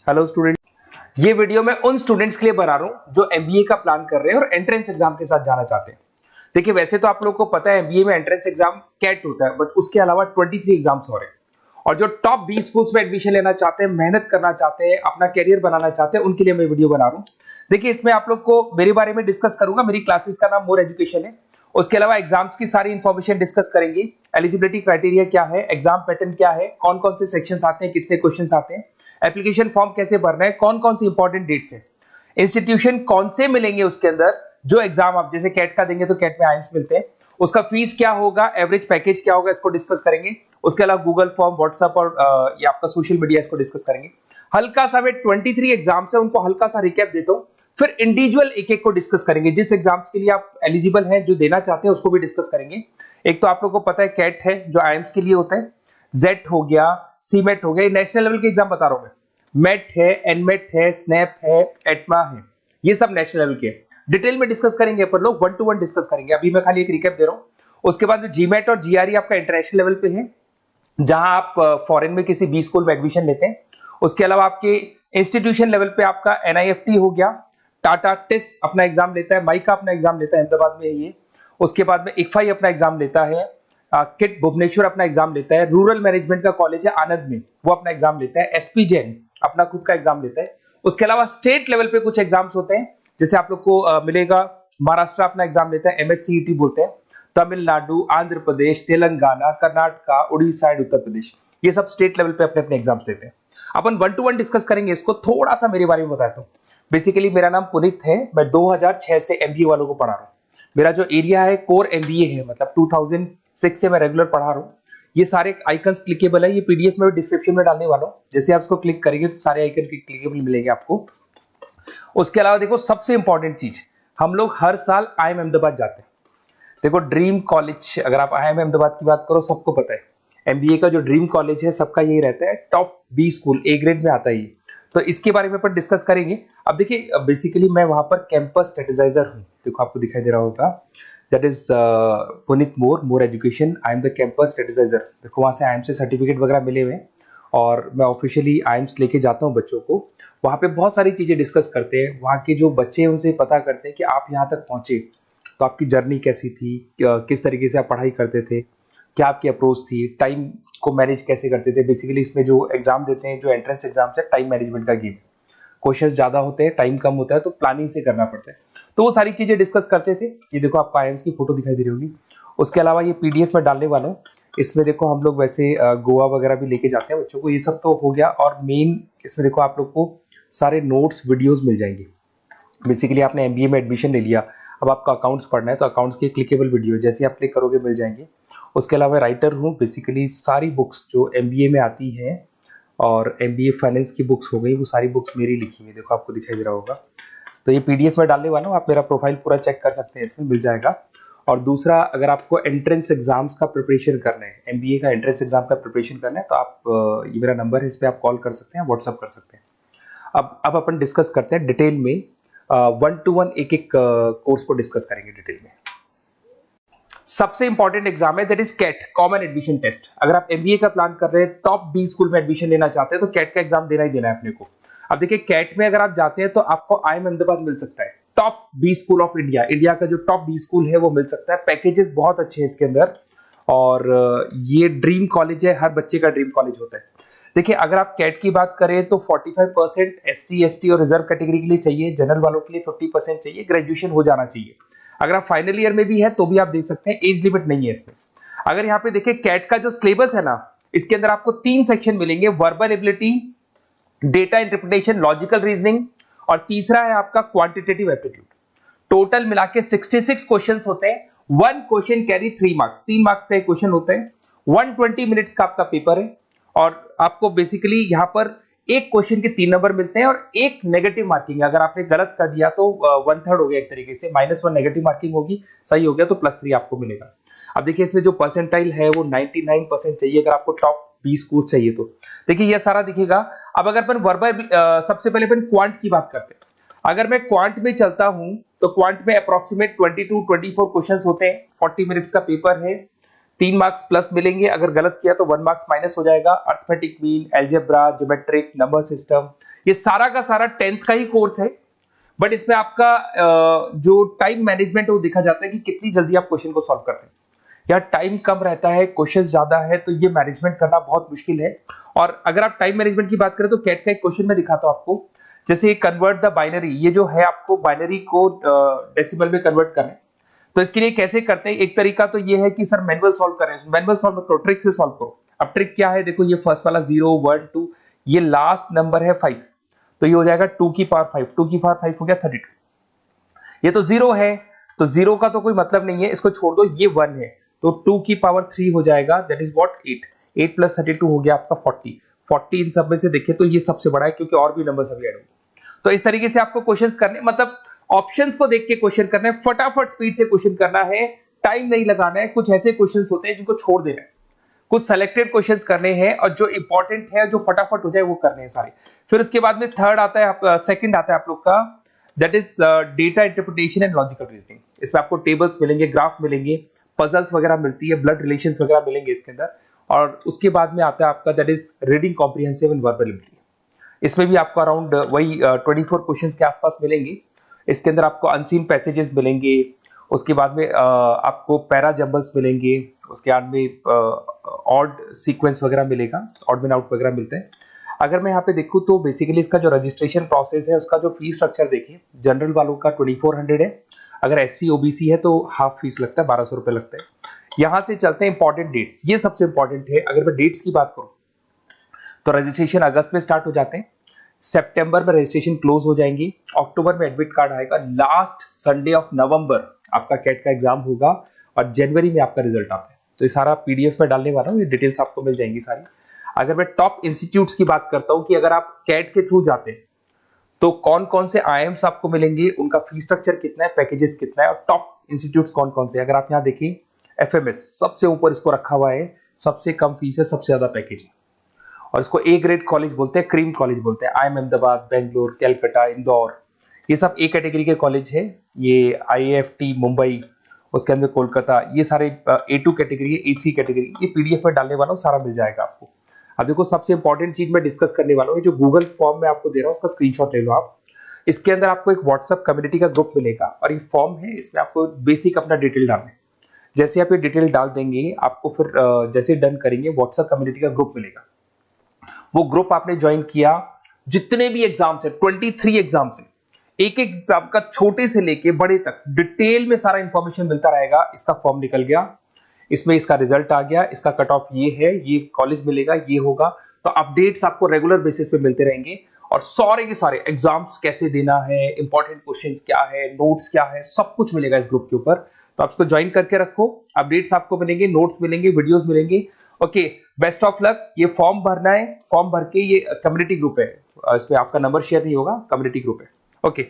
Hello student, ये video मैं उन स्टूडेंट्स के लिए बना रहा हूं जो एमबीए का प्लान कर रहे हैं और एंट्रेंस एग्जाम के साथ जाना चाहते हैं। देखिए, वैसे तो आप लोगों को पता है एमबीए में एंट्रेंस एग्जाम कैट होता है, बट उसके अलावा 23 एग्जाम्स हो रहे हैं। और जो टॉप 20 स्कूल्स में एडमिशन लेना चाहते हैं, मेहनत करना चाहते हैं, अपना करियर बनाना चाहते हैं, उनके लिए मैं वीडियो बना रहा हूं। देखिए, इसमें आप लोग को मेरे बारे में डिस्कस करूंगा। मेरी क्लासेस का नाम मोर एजुकेशन है। उसके अलावा एग्जाम्स की सारी इंफॉर्मेशन डिस्कस करेंगे। एलिजिबिलिटी क्राइटेरिया क्या है, एग्जाम पैटर्न क्या है, कौन कौन से सेक्शंस आते हैं, कितने क्वेश्चंस आते हैं, एप्लीकेशन फॉर्म कैसे भरना है, कौन कौन सी इंपॉर्टेंट डेट्स है, इंस्टीट्यूशन कौन से मिलेंगे उसके अंदर, जो एग्जाम आप जैसे कैट का देंगे तो कैट में आइम्स मिलते हैं, उसका फीस क्या होगा, एवरेज पैकेज क्या होगा, इसको डिस्कस करेंगे। उसके अलावा गूगल फॉर्म, व्हाट्सएप और ये आपका सोशल मीडिया, इसको डिस्कस करेंगे। हल्का सा वे 23 एग्जाम्स है, उनको हल्का सा रिकैप देता हूं, फिर इंडिविजुअल एक एक को डिस्कस करेंगे। जिस एग्जाम्स के लिए आप एलिजिबल हैं, जो देना चाहते हैं, उसको भी डिस्कस करेंगे। एक तो आप लोगों को पता है कैट है जो आइम्स के लिए होता है, जेट हो गया, सीमेट हो गया, नेशनल लेवल के एग्जाम बता रहा हूं मैं। मेट है, एनमेट है, स्नैप है, एटमा है, ये सब नेशनल लेवल के। डिटेल में डिस्कस करेंगे अपन लोग, 1 to 1 डिस्कस करेंगे। अभी मैं खाली एक रिकैप दे रहा हूं। उसके बाद में जीमेट और जीआरई आपका इंटरनेशनल लेवल पे है, जहां आप फॉरेन में किसी बी स्कूल में एडमिशन लेते हैं। उसके अलावा आपके इंस्टीट्यूशन लेवल पे आपका एनआईएफटी हो गया, टाटा टिस अपना एग्जाम लेता है, माइका अपना एग्जाम लेता है, अहमदाबाद में है ये। उसके बाद में इक्फाई अपना एग्जाम लेता है, किट भुवनेश्वर अपना एग्जाम लेता है, रूरल मैनेजमेंट का कॉलेज है आनंद में, वो अपना एग्जाम लेता है, एसपी जैन अपना खुद का एग्जाम लेता है। उसके अलावा स्टेट लेवल पे कुछ एग्जाम्स होते हैं, जैसे आप लोग को मिलेगा, महाराष्ट्र अपना एग्जाम लेता है, एमएचसीईटी बोलते हैं, तमिलनाडु, आंध्र प्रदेश, तेलंगाना, कर्नाटका, उड़ीसा एंड उत्तर प्रदेश, ये सब स्टेट लेवल पे अपने अपने एग्जाम्स लेते हैं। अपन 1 to 1 डिस्कस करेंगे इसको। थोड़ा सा मेरे बारे में बताता हूँ। बेसिकली मेरा नाम पुनीत है, मैं 2006 से एमबीए वालों को पढ़ा रहा हूँ। मेरा जो एरिया है कोर एमबीए है, मतलब 2006 से मैं रेगुलर पढ़ा रहा हूँ। ये सारे आइकन्स क्लिकेबल है, ये पीडीएफ में डिस्क्रिप्शन में डालने वाला हूँ। जैसे आप इसको क्लिक करेंगे तो सारे आइकन क्लिकेबल मिलेंगे आपको। उसके अलावा देखो, सबसे इंपॉर्टेंट चीज, हम लोग हर साल आईएम अहमदाबाद जाते हैं। देखो, ड्रीम कॉलेज, अगर आप आईएम अहमदाबाद की बात करो, सबको पता है एमबीए का जो ड्रीम कॉलेज है सबका यही रहता है, top B school, A grade में आता है ये। तो इसके बारे में अपन डिस्कस करेंगे। अब देखिए, बेसिकली मैं वहां पर कैंपस स्ट्रेटेजाइजर हूँ। देखो, आपको दिखाई दे रहा होगा, that is Puneet More education, I am the campus strategizer. देखो, वहां से आईएम से सर्टिफिकेट वगैरह मिले हुए हैं और मैं ऑफिशियली आईएम्स लेके जाता हूँ बच्चों को। वहां पे बहुत सारी चीजें डिस्कस करते हैं, वहां के जो बच्चे हैं उनसे पता करते हैं कि आप यहाँ तक पहुंचे तो आपकी जर्नी कैसी थी, किस तरीके से आप पढ़ाई करते थे, क्या आपकी अप्रोच थी, टाइम को मैनेज कैसे करते थे। बेसिकली इसमें जो एग्जाम देते हैं, जो एंट्रेंस एग्जाम है, टाइम मैनेजमेंट का गेम। क्वेश्चंस ज्यादा होते हैं, टाइम कम होता है, तो प्लानिंग से करना पड़ता है। तो वो सारी चीजें डिस्कस करते थे। ये देखो, आपको आईएम्स की फोटो दिखाई दे रही होगी। उसके अलावा ये पीडीएफ में डालने वाला हूँ। इसमें देखो, हम लोग वैसे गोवा वगैरह भी लेके जाते हैं बच्चों को। ये सब तो हो गया। और मेन इसमें देखो, आप लोग को सारे नोट्स, वीडियोस मिल जाएंगे। बेसिकली आपने एमबीए में एडमिशन ले लिया, अब आपका अकाउंट्स पढ़ना है, तो अकाउंट्स की क्लिकेबल वीडियो जैसे आप क्लिक करोगे मिल जाएंगे। उसके अलावा राइटर हूँ, बेसिकली सारी बुक्स जो एमबीए में आती हैं और एमबीए फाइनेंस की बुक्स हो गई, वो सारी बुक्स मेरी लिखी है। देखो, आपको दिखाई दे रहा होगा। तो ये पीडीएफ में डालने वाला हूँ, आप मेरा प्रोफाइल पूरा चेक कर सकते हैं, इसमें मिल जाएगा। और दूसरा, अगर आपको एंट्रेंस एग्जाम्स का प्रिपरेशन करना है, एमबीए का एंट्रेंस एग्जाम का प्रिपरेशन करना है, तो आप ये मेरा नंबर है, इस पर आप कॉल कर सकते हैं, व्हाट्सअप कर सकते हैं। अब अपन डिस्कस करते हैं डिटेल में, 1 to 1 एक एक कोर्स को डिस्कस करेंगे डिटेल में। सबसे इंपॉर्टेंट एग्जाम है, that is CAT, common admission test. अगर आप एमबीए का प्लान कर रहे हैं, टॉप बी स्कूल में एडमिशन लेना चाहते हैं, तो कैट का एग्जाम देना ही देना है अपने को। अब देखिए, कैट में अगर आप जाते हैं तो आपको आईएम अहमदाबाद मिल सकता है, top B school of India, India का जो टॉप बी स्कूल है वो मिल सकता है। पैकेजेस बहुत अच्छे हैं इसके अंदर, और ये ड्रीम कॉलेज है, हर बच्चे का ड्रीम कॉलेज होता है। देखिए, अगर आप कैट की बात करें तो 45% एससी एसटी और रिजर्व कैटेगरी के लिए चाहिए, जनरल वालों के लिए 50% चाहिए, ग्रेजुएशन हो जाना चाहिए। अगर आप फाइनल ईयर में भी है तो भी आप दे सकते हैं, एज लिमिट नहीं है इसमें। अगर यहाँ पे देखिए, कैट का जो सिलेबस है ना, इसके अंदर आपको 3 सेक्शन मिलेंगे, verbal ability, data interpretation, logical reasoning, और तीसरा है आपका क्वांटिटेटिव एप्टीट्यूड। टोटल मिला के 66 क्वेश्चन होते हैं। 1 क्वेश्चन कैरी 3 मार्क्स, 3 मार्क्स का क्वेश्चन होता है। 120 मिनट्स का आपका पेपर है, और आपको बेसिकली यहाँ पर एक क्वेश्चन के 3 नंबर मिलते हैं और एक नेगेटिव मार्किंग है। अगर आपने गलत कर दिया तो 1/3 हो गया एक तरीके से, -1 नेगेटिव मार्किंग होगी, सही हो गया तो +3 आपको मिलेगा। अब देखिए, इसमें जो परसेंटाइल है वो 99% चाहिए, अगर आपको टॉप 20 स्कोर चाहिए तो। देखिए, ये सारा दिखेगा। अब अगर अपन वर्बल, सबसे पहले अपन क्वांट की बात करते हैं। अगर मैं क्वांट में चलता हूं तो क्वांट में अप्रोक्सीमेट 22-24 क्वेश्चंस होते हैं, 40 मिनट्स का पेपर है। 3 मार्क्स प्लस मिलेंगे, अगर गलत किया तो 1 मार्क्स माइनस हो जाएगा। Arithmetic mean, algebra, geometric, number system, ये सारा का सारा 10th का ही कोर्स है। बट इसमें आपका जो टाइम मैनेजमेंट है वो देखा जाता है कि कितनी जल्दी आप क्वेश्चन को सॉल्व करते हैं। यार टाइम कम रहता है, क्वेश्चन ज्यादा है, तो ये मैनेजमेंट करना बहुत मुश्किल है। और अगर आप टाइम मैनेजमेंट की बात करें तो कैट का एक क्वेश्चन मैं दिखाता हूं आपको। जैसे कन्वर्ट द बाइनरी, ये जो है आपको बाइनरी को डेसिमल में कन्वर्ट करना है। तो इसके लिए कैसे करते हैं, एक तरीका तो ये है कि सर मैनुअल सॉल्व करें, मैनुअल सॉल्व मत करो, ट्रिक से सॉल्व करो। अब ट्रिक क्या है, देखो ये फर्स्ट वाला 0 1 2, ये लास्ट नंबर है 5, तो ये हो जाएगा 2 की पावर 5, 2 की पावर 5 हो गया 32। ये तो 0 है, तो 0 का तो कोई मतलब नहीं है, इसको छोड़ दो, ये 1 है, तो 2 की पावर 3 हो जाएगा, दैट इज व्हाट 8, 8 प्लस 32 हो गया आपका 40। 40 इन सब में से देखिए तो ये सबसे बड़ा है, क्योंकि और भी नंबर्स अभी ऐड होंगे। तो इस तरीके से आपको क्वेश्चंस करने, मतलब ऑप्शंस को देख के क्वेश्चन करना है, फटाफट स्पीड से क्वेश्चन करना है, टाइम नहीं लगाना है। कुछ ऐसे क्वेश्चंस होते हैं जिनको छोड़ देना है, कुछ सेलेक्टेड क्वेश्चंस करने हैं, और जो इंपॉर्टेंट है, जो फटाफट हो जाए वो करने हैं सारे। फिर उसके बाद में थर्ड आता है, आप सेकंड आता है आप लोग का, that is data interpretation and logical reasoning. इसमें आपको टेबल्स मिलेंगे, ग्राफ मिलेंगे, पजल्स वगैरह मिलती है, ब्लड रिलेशंस वगैरह मिलेंगे इसके अंदर। और उसके बाद में आता है आपका that is reading comprehensive and verbal ability. इसमें भी आपको अराउंड वही 24 क्वेश्चंस के आसपास मिलेंगे। इसके अंदर आपको अनसीन पैसेजेस मिलेंगे, उसके बाद में आपको पैरा जंबल्स मिलेंगे, उसके बाद में ऑड सीक्वेंस वगैरह मिलेगा, ऑड में आउट वगैरह मिलते हैं। अगर मैं यहाँ पे देखूँ तो बेसिकली इसका जो रजिस्ट्रेशन प्रोसेस है, उसका जो फीस स्ट्रक्चर देखिए, जनरल वालों का 2400 है, अगर SC OBC है तो हाफ फीस लगता है, 1200 रुपए लगता है। यहां से चलते हैं इंपॉर्टेंट डेट्स, ये सबसे इंपॉर्टेंट है। अगर मैं डेट्स की बात करूं तो रजिस्ट्रेशन अगस्त में स्टार्ट हो जाते हैं, सितंबर में रजिस्ट्रेशन क्लोज हो जाएंगी, अक्टूबर में एडमिट कार्ड आएगा, लास्ट संडे ऑफ नवंबर आपका कैट का एग्जाम होगा, और जनवरी में आपका रिजल्ट आता है। तो ये सारा PDF में डालने वाला हूँ, ये डिटेल्स आपको मिल जाएंगी सारी। अगर मैं टॉप इंस्टीट्यूट्स की बात करता हूं कि अगर आप कैट के थ्रू जाते हैं तो कौन कौन से IIMs आपको मिलेंगे, उनका फीस स्ट्रक्चर कितना है, पैकेजेस कितना है, और टॉप इंस्टीट्यूट्स कौन कौन से। अगर आप यहाँ देखिए FMS सबसे ऊपर इसको रखा हुआ है, सबसे कम फीस है, सबसे ज्यादा पैकेज है, और इसको A ग्रेड कॉलेज बोलते हैं, क्रीम कॉलेज बोलते हैं। IIM अहमदाबाद, बेंगलोर, कैलकाटा, इंदौर, ये सब A कैटेगरी के कॉलेज है। ये IIFT मुंबई, उसके अंदर कोलकाता, ये सारे A2 कैटेगरी, A3 कैटेगरी, ये PDF में डालने वाला हूँ, सारा मिल जाएगा आपको। अब देखो सबसे इंपॉर्टेंट चीज मैं डिस्कस करने वाला हूँ, जो गूगल फॉर्म में आपको दे रहा हूँ, उसका स्क्रीनशॉट ले लो आप। इसके अंदर आपको एक व्हाट्सएप कम्युनिटी का ग्रुप मिलेगा, और ये फॉर्म है, इसमें आपको बेसिक अपना डिटेल डालना है। जैसे आप ये डिटेल डाल देंगे, आपको फिर जैसे डन करेंगे, व्हाट्सएप कम्युनिटी का ग्रुप मिलेगा। वो ग्रुप आपने ज्वाइन किया, जितने भी एग्जाम्स है, 23 एग्जाम्स है, एक एक एग्जाम का छोटे से लेके बड़े तक डिटेल में सारा इंफॉर्मेशन मिलता रहेगा। इसका फॉर्म निकल गया, इसमें इसका रिजल्ट आ गया, इसका कट ऑफ ये है, ये कॉलेज मिलेगा, ये होगा। तो अपडेट्स आपको रेगुलर बेसिस पे मिलते रहेंगे, और सारे के सारे एग्जाम्स कैसे देना है, इंपॉर्टेंट क्वेश्चंस क्या है, नोट्स क्या है, सब कुछ मिलेगा इस ग्रुप के ऊपर। तो आप इसको ज्वाइन करके रखो, अपडेट्स आपको मिलेंगे, नोट्स मिलेंगे, वीडियोस मिलेंगे। Okay, best of luck. ये फॉर्म भरना है, फॉर्म भर के, ये कम्युनिटी ग्रुप है, इसमें आपका नंबर शेयर नहीं होगा, कम्युनिटी ग्रुप है। ओके।